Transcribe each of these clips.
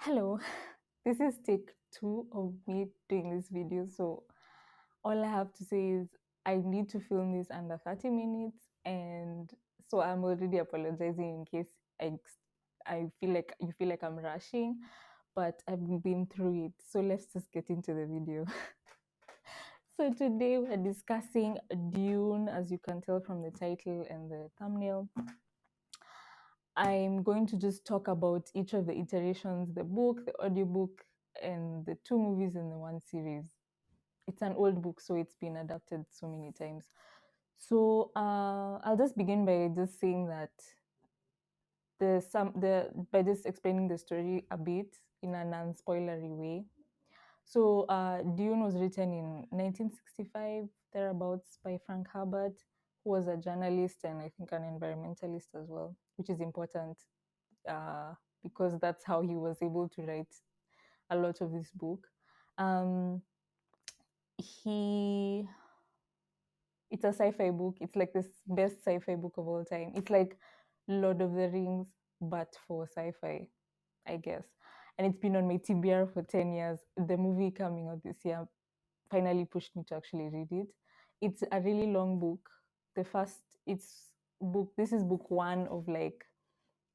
Hello, this is take 2 of me doing this video. So all I have to say is I need to film this under 30 minutes, and so I'm already apologizing in case I feel like you feel like I'm rushing, but I've been through it. So let's just get into the video. So today we're discussing Dune, as you can tell from the title and the thumbnail. I'm going to just talk about each of the iterations, the book, the audiobook, and the 2 movies in the one series. It's an old book, so it's been adapted so many times. So I'll just begin by just saying that by just explaining the story a bit in a non-spoilery way. So Dune was written in 1965, thereabouts, by Frank Herbert, who was a journalist and I think an environmentalist as well, which is important because that's how he was able to write a lot of this book. He It's a sci-fi book. It's like this best sci-fi book of all time. It's like Lord of the Rings, but for sci-fi, I guess. And it's been on my TBR for 10 years. The movie coming out this year finally pushed me to actually read it. It's a really long book. This is book 1 of like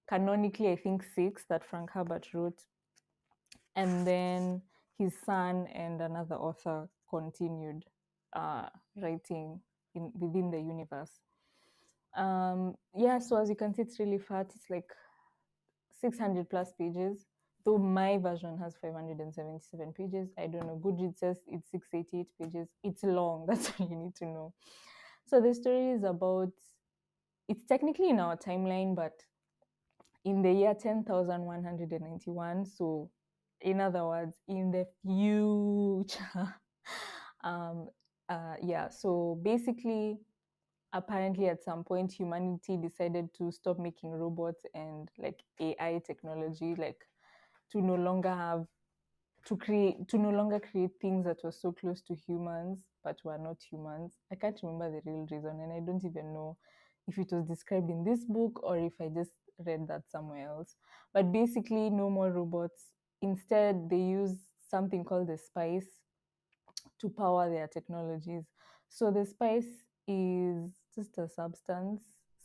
canonically, I think 6 that Frank Herbert wrote. And then his son and another author continued writing within the universe. So as you can see, it's really fat. It's like 600 plus pages, though my version has 577 pages. I don't know. Goodreads says it's 688 pages. It's long. That's all you need to know. So the story is about, it's technically in our timeline, but in the year 10,191. So, in other words, in the future. So basically, apparently at some point, humanity decided to stop making robots and like AI technology, like to no longer have to no longer create things that were so close to humans but were not humans. I can't remember the real reason, and I don't even know if it was described in this book or if I just read that somewhere else. But basically, no more robots. Instead, they use something called the spice to power their technologies. So the spice is just a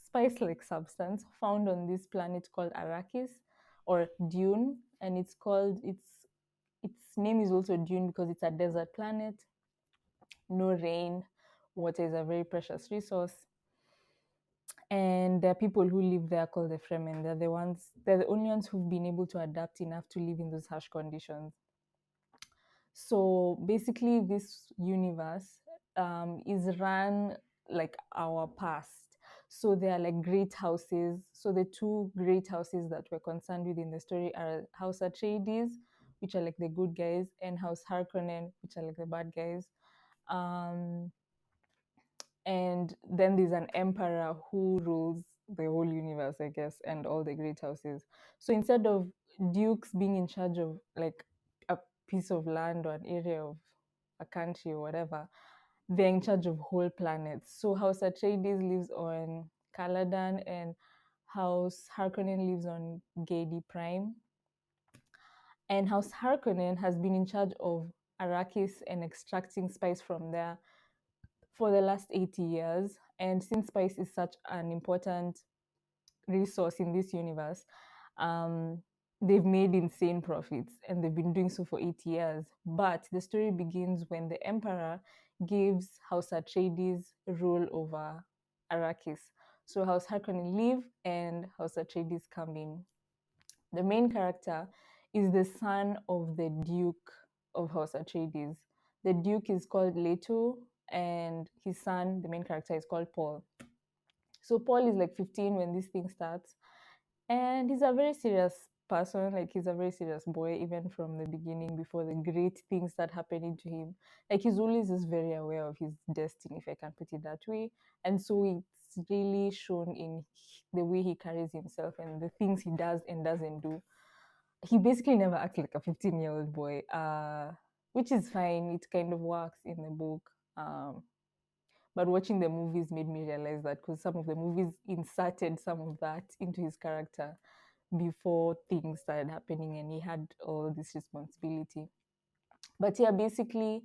spice-like substance found on this planet called Arrakis or Dune, and its name is also Dune because it's a desert planet. No rain, water is a very precious resource. And there are people who live there called the Fremen. They're the only ones who've been able to adapt enough to live in those harsh conditions. So basically, this universe is run like our past. So they are like great houses. So the 2 great houses that we're concerned with in the story are House Atreides, which are like the good guys, and House Harkonnen, which are like the bad guys. And then there's an emperor who rules the whole universe, I guess, and all the great houses. So instead of dukes being in charge of like a piece of land or an area of a country or whatever, they're in charge of whole planets. So House Atreides lives on Caladan, and House Harkonnen lives on Gedi Prime. And House Harkonnen has been in charge of Arrakis and extracting spice from there for the last 80 years. And since spice is such an important resource in this universe, they've made insane profits and they've been doing so for 80 years. But the story begins when the emperor gives House Atreides rule over Arrakis. So House Harkonnen leave and House Atreides come in. The main character is the son of the Duke of House Atreides. The Duke is called Leto, and his son, the main character, is called Paul. So Paul is like 15 when this thing starts, and he's a very serious person. Like, he's a very serious boy, even from the beginning, before the great things start happening to him. Like, he's always just very aware of his destiny, if I can put it that way. And so it's really shown in the way he carries himself and the things he does and doesn't do. He basically never acts like a 15-year-old boy, which is fine. It kind of works in the book. But watching the movies made me realize that, because some of the movies inserted some of that into his character. before things started happening, and he had all this responsibility. But yeah, basically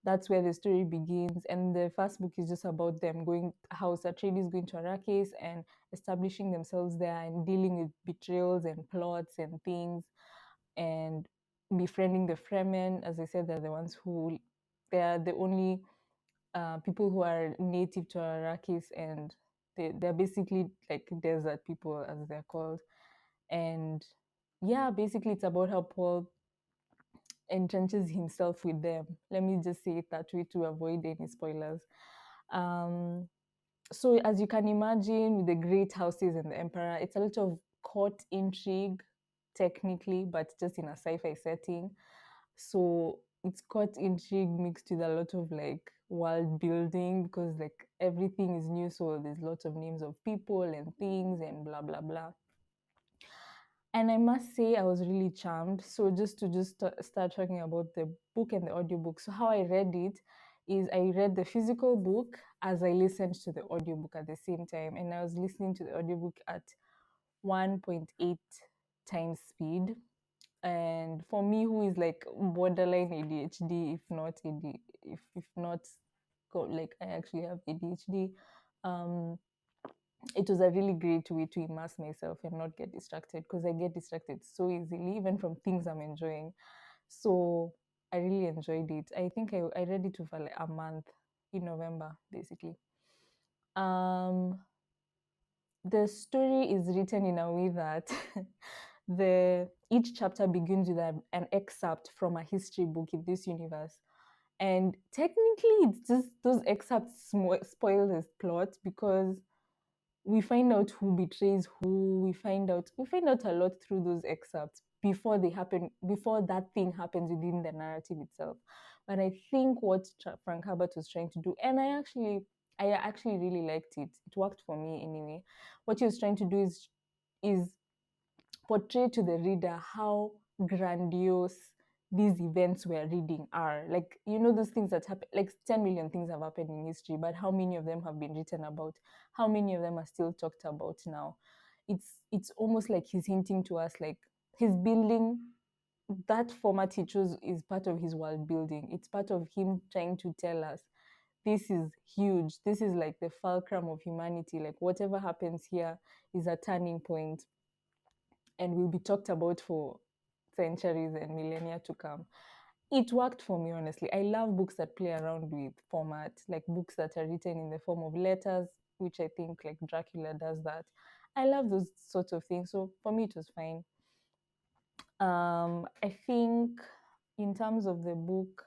that's where the story begins. And the first book is just about them going, how Atreides going to Arrakis and establishing themselves there and dealing with betrayals and plots and things, and befriending the Fremen. As I said, they're the ones who, they are the only people who are native to Arrakis, and they're basically like desert people, as they're called. And yeah, basically it's about how Paul entrenches himself with them. Let me just say it that way to avoid any spoilers. Um, so, as you can imagine, with the great houses and the emperor, it's a lot of court intrigue, technically, but just in a sci-fi setting. So it's court intrigue mixed with a lot of like world building, because like everything is new. So there's lots of names of people and things and blah blah blah. And I must say, I was really charmed. So just to start talking about the book and the audiobook. So how I read it is I read the physical book as I listened to the audiobook at the same time, and I was listening to the audiobook at 1.8 times speed. And for me, who is like borderline ADHD, if not like I actually have ADHD, um it was a really great way to immerse myself and not get distracted, because I get distracted so easily, even from things I'm enjoying. So I really enjoyed it. I think I read it over like a month in November, basically. Um, the story is written in a way that the each chapter begins with an excerpt from a history book in this universe. And technically, it's just those excerpts spoil the plot, because we find out who betrays who. We find out a lot through those excerpts before they happen, before that thing happens within the narrative itself. But I think what Frank Herbert was trying to do, and I actually really liked it. It worked for me anyway. What he was trying to do is portray to the reader how grandiose these events we're reading are. Like, those things that happen, like 10 million things have happened in history, but how many of them have been written about? How many of them are still talked about now? It's almost like he's hinting to us, like he's building that format he chose is part of his world building. It's part of him trying to tell us this is huge. This is like the fulcrum of humanity. Like whatever happens here is a turning point and will be talked about for centuries and millennia to come. It worked for me, honestly. I love books that play around with format, like books that are written in the form of letters, which I think like Dracula does that. I love those sorts of things. So for me, it was fine. I think in terms of the book,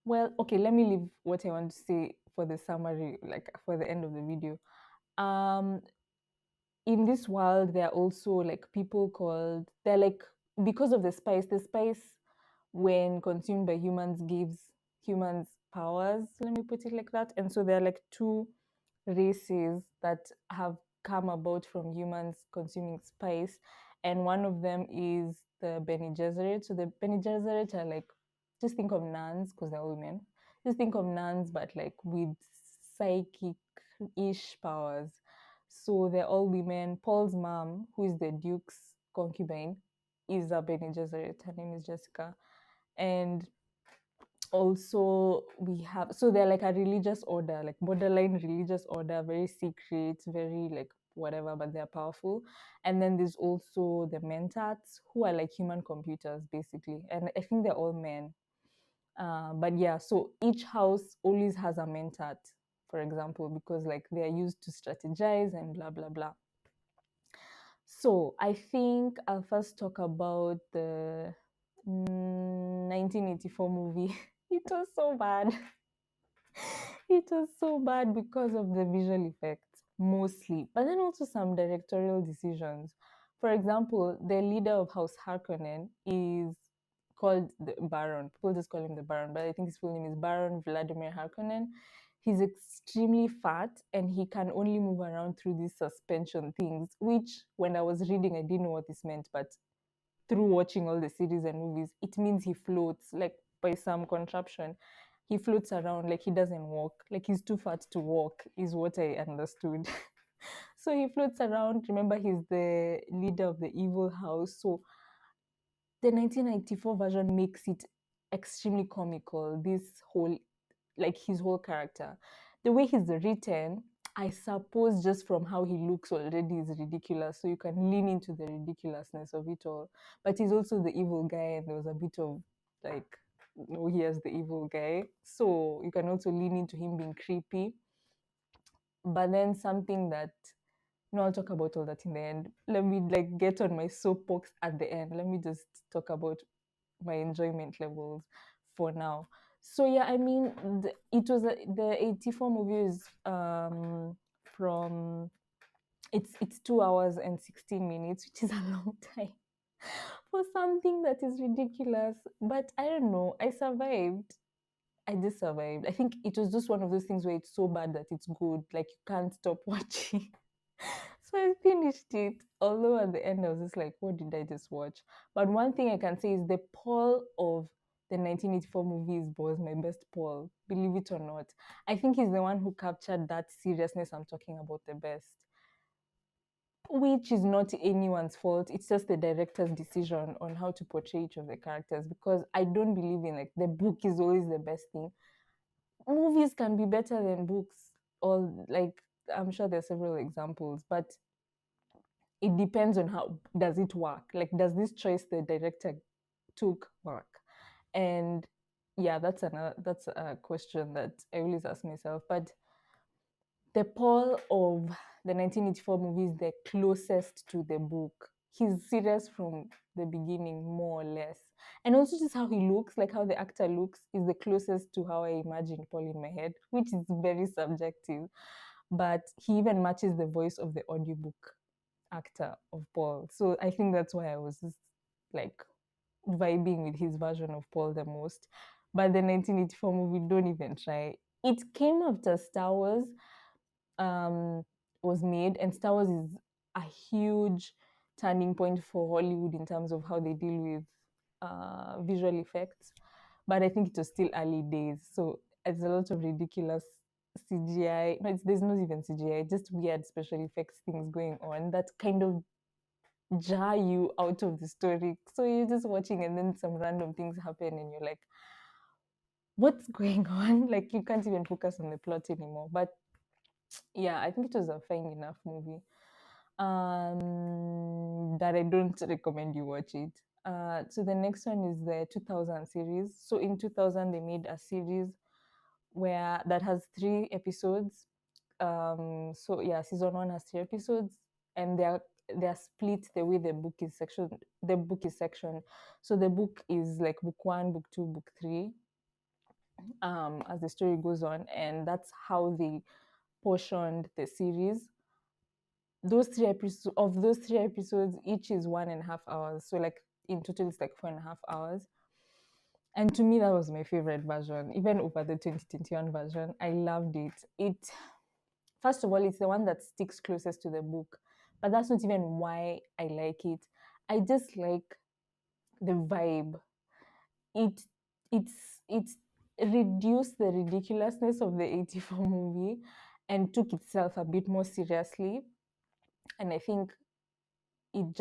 well, okay, let me leave what I want to say for the summary, like for the end of the video. Um, in this world, there are also like people called, they're like, because of the spice, when consumed by humans, gives humans powers, let me put it like that. And so there are like two races that have come about from humans consuming spice, and one of them is the Bene Gesserit. So the Bene Gesserit are like, just think of nuns, because they're women. Just think of nuns, but like with psychic-ish powers. So they're all women. Paul's mom, who is the Duke's concubine, is a Bene Gesserit. Her name is Jessica. And also we have, so they're like a religious order, like borderline religious order, very secret, very like whatever, but they're powerful. And then there's also the mentats, who are like human computers basically, and I think they're all men. But yeah, so each house always has a mentat, for example, because like they're used to strategize and blah blah blah. So I think I'll first talk about the 1984 movie. It was so bad. It was so bad because of the visual effects, mostly, but then also some directorial decisions. For example, the leader of House Harkonnen is called the Baron. People just call him the Baron, but I think his full name is Baron Vladimir Harkonnen. He's extremely fat and he can only move around through these suspension things, which when I was reading, I didn't know what this meant, but through watching all the series and movies, it means he floats, like by some contraption. He floats around, like he doesn't walk. Like he's too fat to walk, is what I understood. So he floats around. Remember, he's the leader of the evil house. So the 1994 version makes it extremely comical. This whole, like his whole character, the way he's written, I suppose just from how he looks already is ridiculous. So you can lean into the ridiculousness of it all. But he's also the evil guy, and there was a bit of like, no, he is the evil guy. So you can also lean into him being creepy. But then something that, I'll talk about all that in the end. Let me like get on my soapbox at the end. Let me just talk about my enjoyment levels for now. So yeah, I mean, it was the 84 movie is from it's 2 hours and 16 minutes, which is a long time for something that is ridiculous. But I don't know, I survived. I just survived. I think it was just one of those things where it's so bad that it's good, like you can't stop watching. So I finished it. Although at the end I was just like, what did I just watch? But one thing I can say is the Paul of the 1984 movies was my best Paul, believe it or not. I think he's the one who captured that seriousness I'm talking about the best, which is not anyone's fault. It's just the director's decision on how to portray each of the characters, because I don't believe in like the book is always the best thing. Movies can be better than books, or like I'm sure there are several examples, but it depends on how does it work. Like, does this choice the director took work? And yeah, that's a question that I always ask myself. But the Paul of the 1984 movie is the closest to the book. He's serious from the beginning, more or less. And also just how he looks, like how the actor looks, is the closest to how I imagine Paul in my head, which is very subjective. But he even matches the voice of the audiobook actor of Paul. So I think that's why I was just like vibing with his version of Paul the most. But the 1984 movie, don't even try. It came after Star Wars um, was made, and Star Wars is a huge turning point for Hollywood in terms of how they deal with visual effects. But I think it was still early days, so it's a lot of ridiculous CGI. No, there's not even CGI, just weird special effects things going on that kind of jar you out of the story. So you're just watching, and then some random things happen, and you're like, what's going on? Like, you can't even focus on the plot anymore. But yeah, I think it was a fine enough movie. That I don't recommend you watch it. So the next one is the 2000 series. So in 2000 they made a series where that has 3 episodes. So yeah, season 1 has 3 episodes, and they're split the way the book is section. The book is section. So the book is like book 1, book 2, book 3. As the story goes on, and that's how they portioned the series. Those 3 episodes, each is 1.5 hours. So like in total, it's like 4.5 hours. And to me, that was my favorite version, even over the 2021 version. I loved it. First of all, it's the one that sticks closest to the book, but that's not even why I like it. I just like the vibe. It it's it's reduced the ridiculousness of the 84 movie and took itself a bit more seriously. And I think it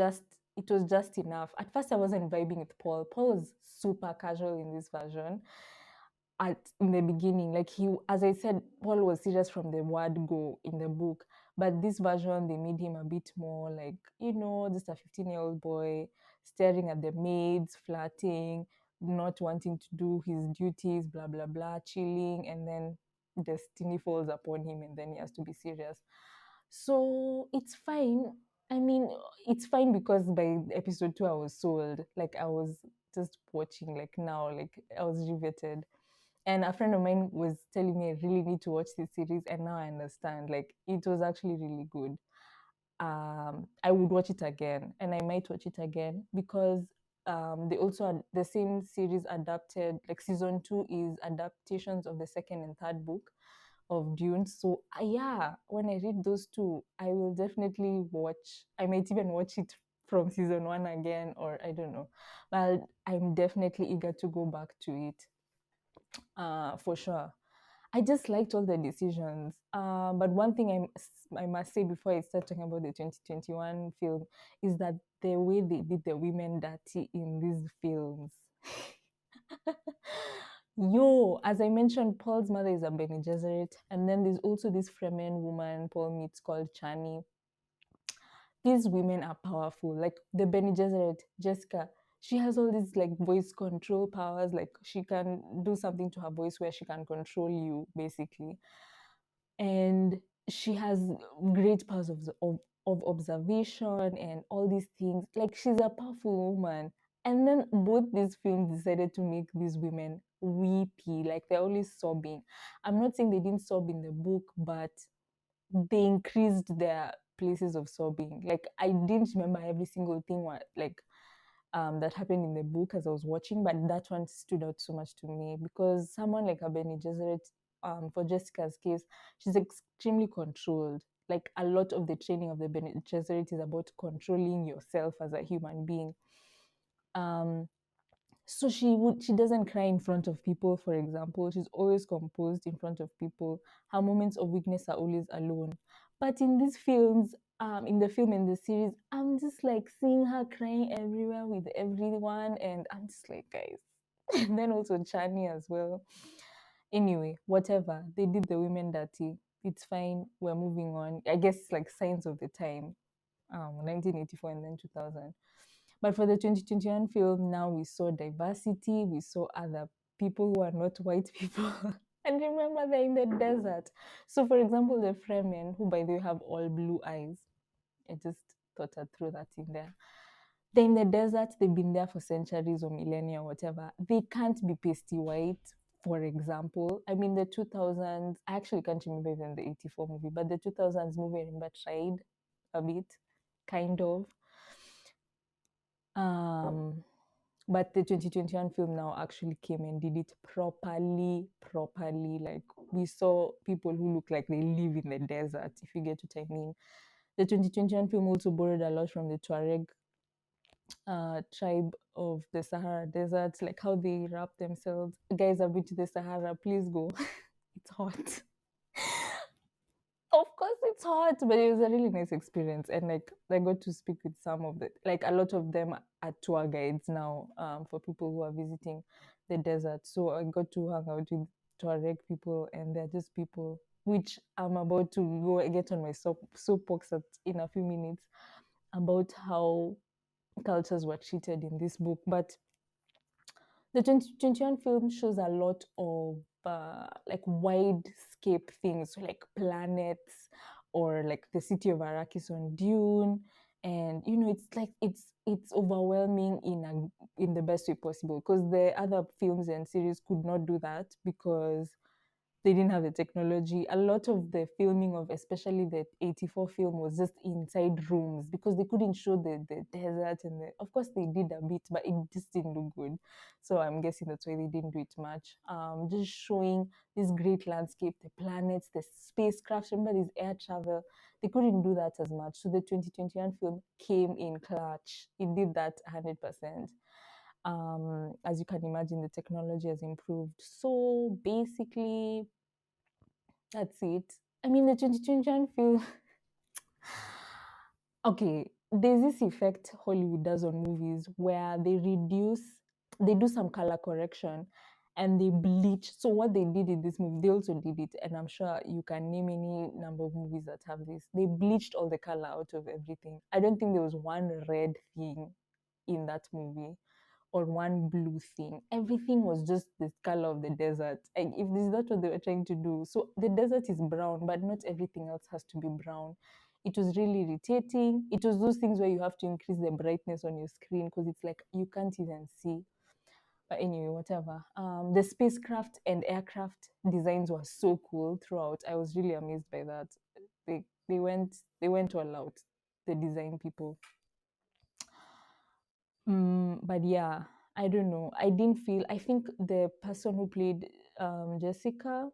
was just enough. At first, I wasn't vibing with Paul. Paul was super casual in this version. In the beginning, like as I said, Paul was serious from the word go in the book. But this version, they made him a bit more like, just a 15-year-old boy staring at the maids, flirting, not wanting to do his duties, blah blah blah, chilling, and then destiny falls upon him, and then he has to be serious. So it's fine. I mean, it's fine because by episode 2, I was sold. Like, I was just watching, like, now, like, I was riveted. And a friend of mine was telling me I really need to watch this series, and now I understand. Like, it was actually really good. I would watch it again, and I might watch it again because they also had the same series adapted. Like, season 2 is adaptations of the second and third book of Dune. So yeah, when I read those two, I will definitely watch. I might even watch it from season 1 again, or I don't know. But I'm definitely eager to go back to it, for sure. I just liked all the decisions. But one thing I must say before I start talking about the 2021 film is that the way they did the women dirty in these films. Yo, as I mentioned, Paul's mother is a Bene Gesserit, and then there's also this Fremen woman Paul meets called Chani. These women are powerful. Like the Bene Gesserit, Jessica, she has all these like voice control powers. Like she can do something to her voice where she can control you, basically. And she has great powers of observation and all these things. Like she's a powerful woman. And then both these films decided to make these women weepy, like they're always sobbing. I'm not saying they didn't sob in the book, but they increased their places of sobbing. Like I didn't remember every single thing that happened in the book as I was watching, but that one stood out so much to me because someone like a Bene Gesserit, for Jessica's case, she's extremely controlled. Like a lot of the training of the Bene Gesserit is about controlling yourself as a human being. Um, so she doesn't cry in front of people, for example. She's always composed in front of people. Her moments of weakness are always alone. But in these films, in the film, in the series, I'm just like seeing her crying everywhere with everyone, and I'm just like, guys. And then also Chani as well. Anyway, whatever, they did the women dirty. It's fine. We're moving on. I guess it's like signs of the time. 1984 and then 2000. But for the 2021 film, now we saw diversity, we saw other people who are not white people. And remember, they're in the desert. So, for example, the Fremen, who by the way have all blue eyes, I just thought I'd throw that in there. They're in the desert, they've been there for centuries or millennia or whatever. They can't be pasty white, for example. I mean, the 2000s, I actually can't remember even the 84 movie, but the 2000s movie, I remember, tried a bit, kind of. But the 2021 film now actually came and did it properly. Like we saw people who look like they live in the desert, if you get what I mean. The 2021 film also borrowed a lot from the Tuareg tribe of the Sahara Desert, like how they wrap themselves. Guys, I've been to the Sahara, please go. It's hot. Of course it's hot, but it was a really nice experience. And like I got to speak with some of the, like a lot of them are tour guides now, for people who are visiting the desert. So I got to hang out with Tuareg people, and they're just people which I'm about to go get on my soapbox in a few minutes about how cultures were treated in this book. But the 2021 film shows a lot of like wide scape things, so like planets or like the city of Arrakis on Dune. And you know, it's like it's overwhelming in the best way possible, because the other films and series could not do that because they didn't have the technology. A lot of the filming of especially the 84 film was just inside rooms because they couldn't show the desert, and of course they did a bit, but it just didn't look good. So I'm guessing that's why they didn't do it much. Just showing this great landscape, the planets, the spacecraft. Remember this air travel, they couldn't do that as much. So the 2021 film came in clutch. It did that 100%. As you can imagine, the technology has improved. So basically, that's it. I mean, the 2021 film. Okay, there's this effect Hollywood does on movies where they do some color correction and they bleach. So what they did in this movie, they also did it, and I'm sure you can name any number of movies that have this. They bleached all the color out of everything. I don't think there was one red thing in that movie or one blue thing. Everything was just the color of the desert. And if this is not what they were trying to do, so the desert is brown, but not everything else has to be brown. It was really irritating. It was those things where you have to increase the brightness on your screen because it's like you can't even see. But anyway, whatever. The spacecraft and aircraft designs were so cool throughout. I was really amazed by that. They went all out. The design people. But yeah, I don't know. I didn't feel. I think the person who played Jessica,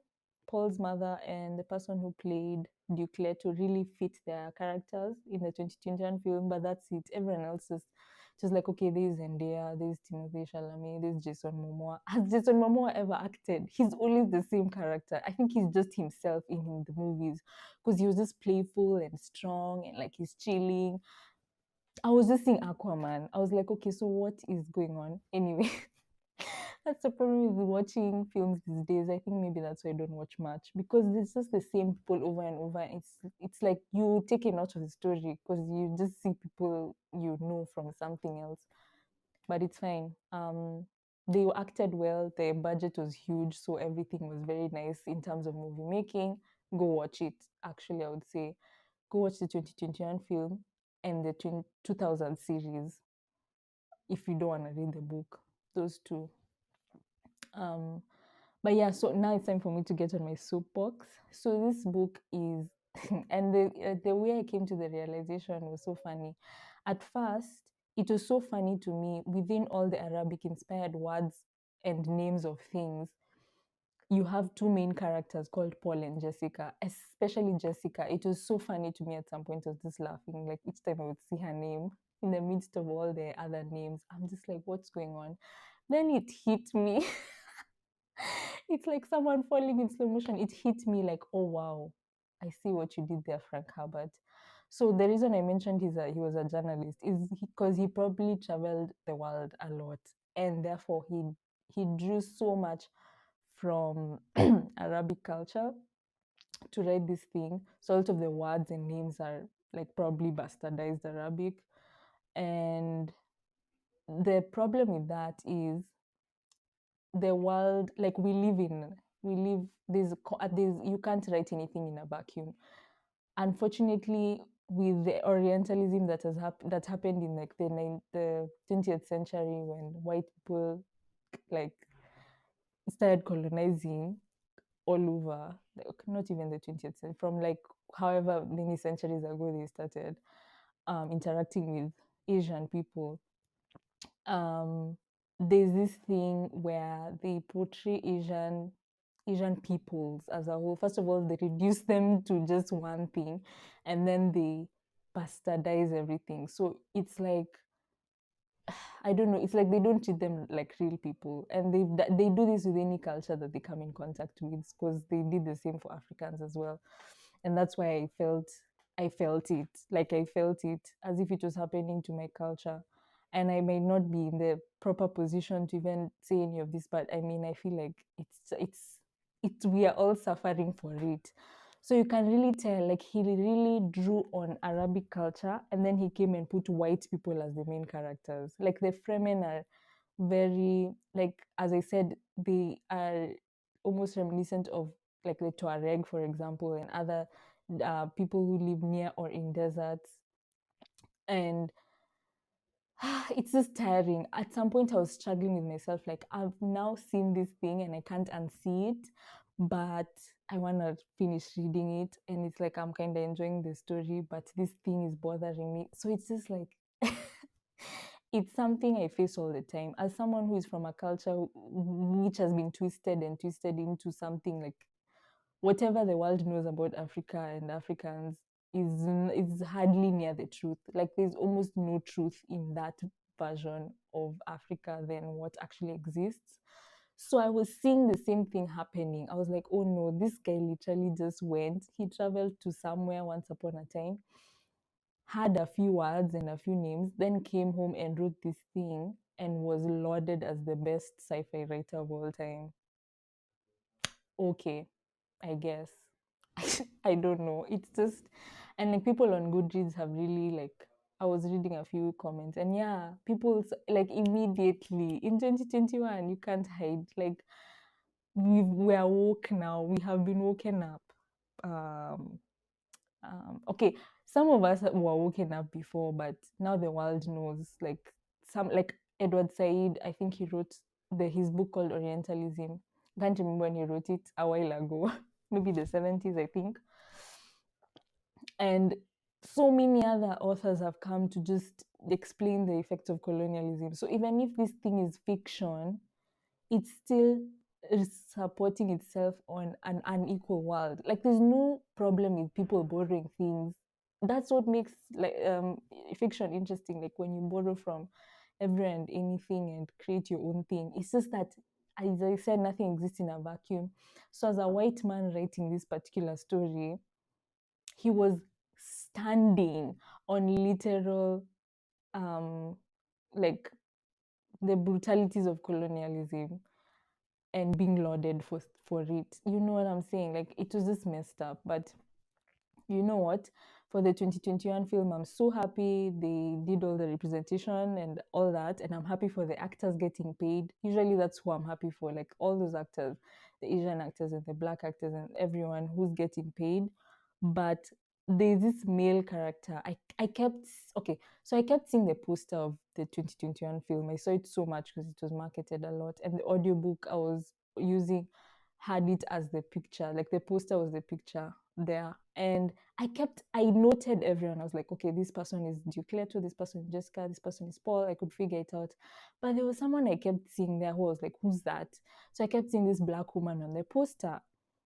Paul's mother, and the person who played Duke Leto really fit their characters in the 2021 film. But that's it. Everyone else just Just like, okay, there's Zendaya, there's Timothée Chalamet, there's Jason Momoa. Has Jason Momoa ever acted? He's always the same character. I think he's just himself in the movies because he was just playful and strong and like he's chilling. I was just seeing Aquaman. I was like, okay, so what is going on? Anyway, that's the problem with watching films these days. I think maybe that's why I don't watch much because it's just the same people over and over. It's like you take it out of the story because you just see people you know from something else. But it's fine. They acted well. The budget was huge, so everything was very nice in terms of movie making. Go watch it. Actually, I would say go watch the 2021 film and the 2000 series if you don't want to read the book. Those two. Um, but yeah, so now it's time for me to get on my soapbox. So this book is, and the way I came to the realization was so funny. At first, it was so funny to me within all the Arabic inspired words and names of things. You have two main characters called Paul and Jessica, especially Jessica. It was so funny to me at some point. I was just laughing. Like each time I would see her name in the midst of all the other names, I'm just like, what's going on? Then it hit me. It's like someone falling in slow motion. It hit me like, oh wow, I see what you did there, Frank Herbert. So the reason I mentioned he was a journalist is because he probably traveled the world a lot, and therefore he drew so much from Arabic culture to write this thing. So a lot of the words and names are like probably bastardized Arabic, and the problem with that is the world like we live there's you can't write anything in a vacuum. Unfortunately, with the orientalism that happened in like the 20th century when white people like started colonizing all over, like, not even the 20th century, from like however many centuries ago they started interacting with Asian people. um, there's this thing where they portray Asian peoples as a whole. First of all, they reduce them to just one thing, and then they bastardize everything. So it's like I don't know. It's like they don't treat them like real people, and they do this with any culture that they come in contact with, because they did the same for Africans as well, and that's why I felt it like I felt it as if it was happening to my culture, and I may not be in the proper position to even say any of this, but I mean I feel like it's we are all suffering for it. So you can really tell, like he really drew on Arabic culture, and then he came and put white people as the main characters. Like the Fremen are very, like as I said, they are almost reminiscent of like the Tuareg, for example, and other people who live near or in deserts. And it's just tiring. At some point, I was struggling with myself. Like, I've now seen this thing and I can't unsee it, but I want to finish reading it. And it's like I'm kind of enjoying the story, but this thing is bothering me. So it's just like, it's something I face all the time. As someone who is from a culture which has been twisted and twisted into something like whatever the world knows about Africa and Africans is hardly near the truth. Like there's almost no truth in that version of Africa than what actually exists. So I was seeing the same thing happening. I was like, oh no, this guy literally just went. He traveled to somewhere once upon a time, had a few words and a few names, then came home and wrote this thing and was lauded as the best sci-fi writer of all time. Okay, I guess. I don't know. It's just, and like people on Goodreads have really like, I was reading a few comments, and yeah, people like immediately in 2021, you can't hide. Like, we are woke now. We have been woken up. Um, okay, some of us were woken up before, but now the world knows. Like, some, like Edward Said, I think he wrote his book called Orientalism. I can't remember when he wrote it, a while ago, maybe the 70s, I think. And so many other authors have come to just explain the effects of colonialism. So even if this thing is fiction, it's still supporting itself on an unequal world. Like there's no problem with people borrowing things that's what makes like fiction interesting. Like when you borrow from every and anything and create your own thing. It's just that, as I said, nothing exists in a vacuum. So as a white man writing this particular story, he was standing on literal like the brutalities of colonialism and being lauded for it. You know what I'm saying? Like it was just messed up. But you know what? For the 2021 film, I'm so happy they did all the representation and all that, and I'm happy for the actors getting paid. Usually, that's who I'm happy for, like all those actors, the Asian actors and the black actors and everyone who's getting paid. But there's this male character. I kept okay, so I kept seeing the poster of the 2021 film. I saw it so much because it was marketed a lot, and the audiobook I was using had it as the picture, like the poster was the picture there. And I noted everyone. I was like, okay, this person is Duke Leto, this person is Jessica, this person is Paul. I could figure it out. But there was someone I kept seeing there who was like, who's that? So I kept seeing this black woman on the poster.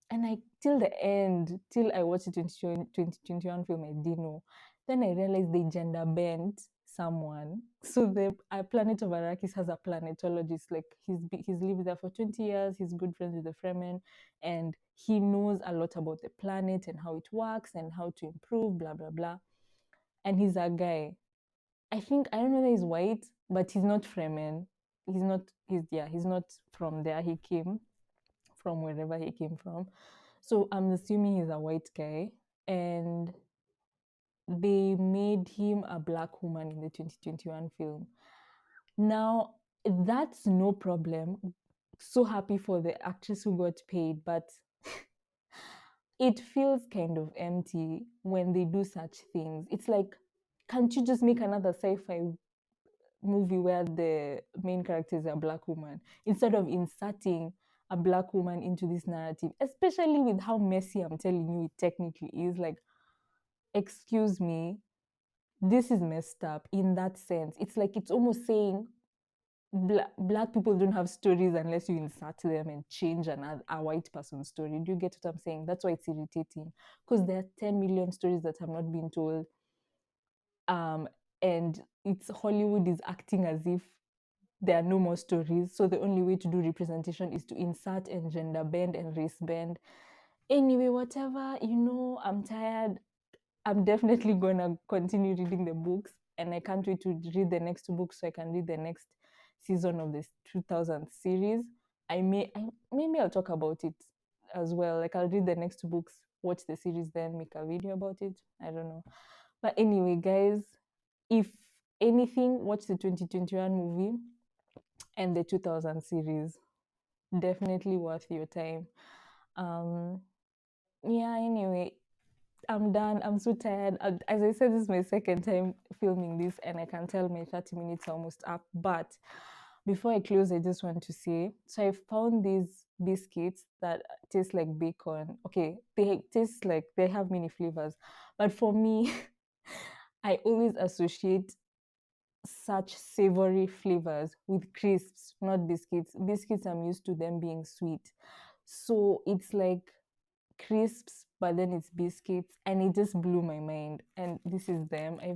And till the end, till I watched the 2021 film, I didn't know. Then I realized they gender bent someone. So the planet of Arrakis has a planetologist. Like he's lived there for 20 years. He's good friends with the Fremen, and he knows a lot about the planet and how it works and how to improve. Blah blah blah. And he's a guy. I don't know that he's white, but he's not Fremen. He's not. He's not from there. He came from wherever he came from. So I'm assuming he's a white guy, and they made him a black woman in the 2021 film. Now, that's no problem. So happy for the actress who got paid, but it feels kind of empty when they do such things. It's like, can't you just make another sci-fi movie where the main character is a black woman instead of inserting a black woman into this narrative, especially with how messy I'm telling you it technically is? Like, excuse me, this is messed up in that sense. It's like it's almost saying black people don't have stories unless you insert them and change a white person's story. Do you get what I'm saying? That's why it's irritating, because there are 10 million stories that have not been told. Um, and it's Hollywood is acting as if there are no more stories. So the only way to do representation is to insert and gender bend and race bend. Anyway, whatever, I'm tired. I'm definitely gonna continue reading the books, and I can't wait to read the next two books so I can read the next season of this 2000 series. Maybe I'll talk about it as well. Like I'll read the next two books, watch the series, then make a video about it. I don't know. But anyway, guys, if anything, watch the 2021 movie and the 2000 series. Definitely worth your time. Um, yeah. Anyway, I'm done. I'm so tired. As I said, this is my second time filming this, and I can tell my 30 minutes are almost up. But before I close, I just want to say, so I found these biscuits that taste like bacon. Okay, they taste like they have many flavors, but for me, I always associate such savory flavors with crisps, not biscuits. Biscuits, I'm used to them being sweet. So it's like crisps, but then it's biscuits, and it just blew my mind. And this is them. I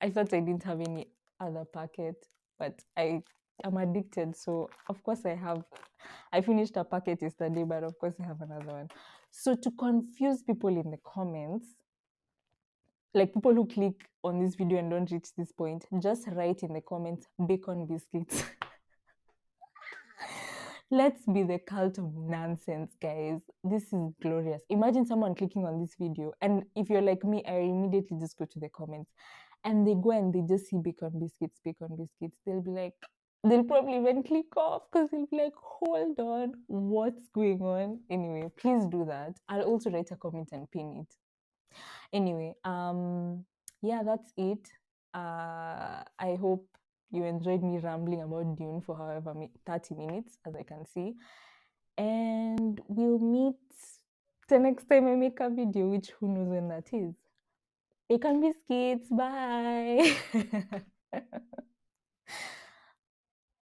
thought I didn't have any other packet, but I'm addicted. So of course I finished a packet yesterday, but of course I have another one. So to confuse people in the comments, like people who click on this video and don't reach this point, just write in the comments bacon biscuits. Let's be the cult of nonsense, guys. This is glorious. Imagine someone clicking on this video, and if you're like me, I immediately just go to the comments, and they go and they just see bacon biscuits, bacon biscuits. They'll probably even click off because they'll be like, hold on, what's going on? Anyway, please do that. I'll also write a comment and pin it. Anyway, yeah, that's it. I hope you enjoyed me rambling about Dune for however 30 minutes, as I can see. And we'll meet the next time I make a video, which who knows when that is. Bacon biscuits, bye.